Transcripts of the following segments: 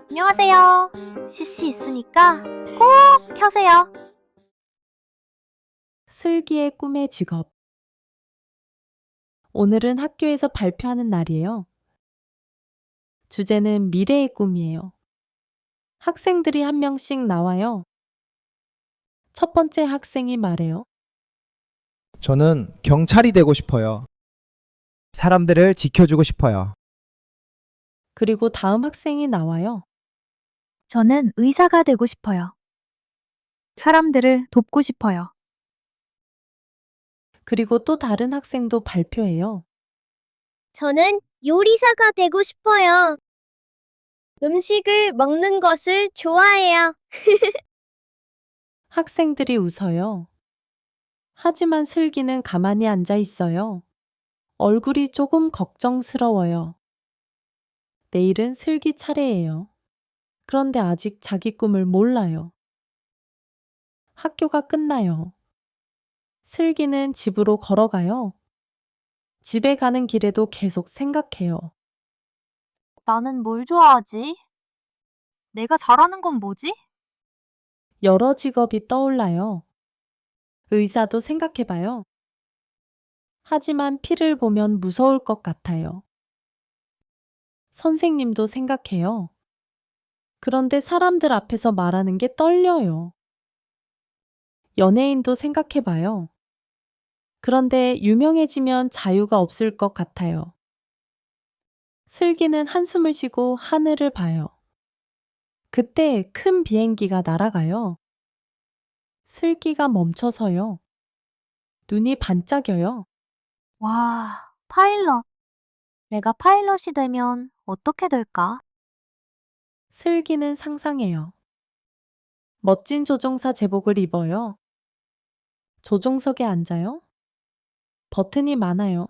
안녕하세요. CC 있으니까 꼭 켜세요. 슬기의 꿈의 직업. 오늘은 학교에서 발표하는 날이에요. 주제는 미래의 꿈이에요. 학생들이 한 명씩 나와요. 첫 번째 학생이 말해요. 저는 경찰이 되고 싶어요. 사람들을 지켜주고 싶어요. 그리고 다음 학생이 나와요. 저는 의사가 되고 싶어요. 사람들을 돕고 싶어요. 그리고 또 다른 학생도 발표해요. 저는 요리사가 되고 싶어요. 음식을 먹는 것을 좋아해요. 학생들이 웃어요. 하지만 슬기는 가만히 앉아 있어요. 얼굴이 조금 걱정스러워요. 내일은 슬기 차례예요. 그런데 아직 자기 꿈을 몰라요. 학교가 끝나요. 슬기는 집으로 걸어가요. 집에 가는 길에도 계속 생각해요. 나는 뭘 좋아하지? 내가 잘하는 건 뭐지? 여러 직업이 떠올라요. 의사도 생각해봐요. 하지만 피를 보면 무서울 것 같아요. 선생님도 생각해요. 그런데 사람들 앞에서 말하는 게 떨려요. 연예인도 생각해봐요. 그런데 유명해지면 자유가 없을 것 같아요. 슬기는 한숨을 쉬고 하늘을 봐요. 그때 큰 비행기가 날아가요. 슬기가 멈춰서요. 눈이 반짝여요. 와, 파일럿. 내가 파일럿이 되면 어떻게 될까? 슬기는 상상해요. 멋진 조종사 제복을 입어요. 조종석에 앉아요. 버튼이 많아요.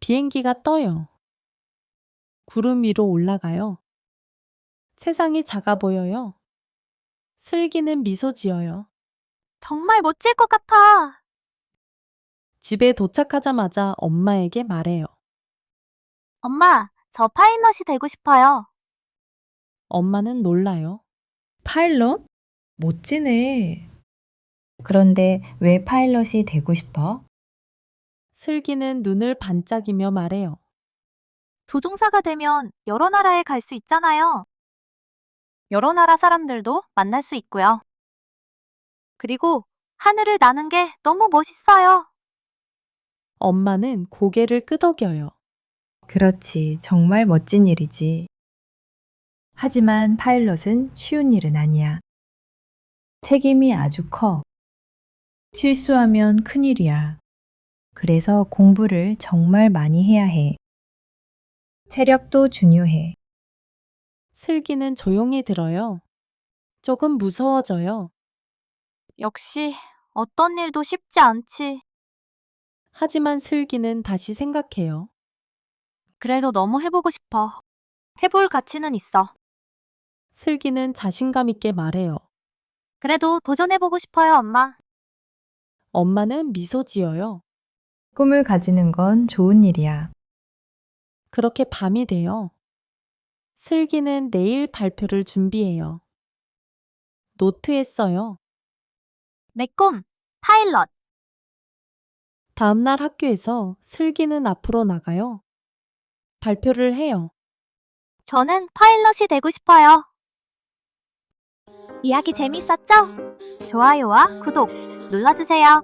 비행기가 떠요. 구름 위로 올라가요. 세상이 작아 보여요. 슬기는 미소 지어요. 정말 멋질 것 같아. 집에 도착하자마자 엄마에게 말해요. 엄마, 저 파일럿이 되고 싶어요. 엄마는 놀라요. 파일럿? 멋지네. 그런데 왜 파일럿이 되고 싶어? 슬기는 눈을 반짝이며 말해요. 조종사가 되면 여러 나라에 갈 수 있잖아요. 여러 나라 사람들도 만날 수 있고요. 그리고 하늘을 나는 게 너무 멋있어요. 엄마는 고개를 끄덕여요. 그렇지, 정말 멋진 일이지. 하지만 파일럿은 쉬운 일은 아니야. 책임이 아주 커. 실수하면 큰일이야. 그래서 공부를 정말 많이 해야 해. 체력도 중요해. 슬기는 조용히 들어요. 조금 무서워져요. 역시 어떤 일도 쉽지 않지. 하지만 슬기는 다시 생각해요. 그래도 너무 해보고 싶어. 해볼 가치는 있어. 슬기는 자신감 있게 말해요. 그래도 도전해보고 싶어요, 엄마. 엄마는 미소 지어요. 꿈을 가지는 건 좋은 일이야. 그렇게 밤이 돼요. 슬기는 내일 발표를 준비해요. 노트에 써요. 내 꿈, 파일럿. 다음날 학교에서 슬기는 앞으로 나가요. 발표를 해요. 저는 파일럿이 되고 싶어요. 이야기 재밌었죠? 좋아요와 구독 눌러주세요.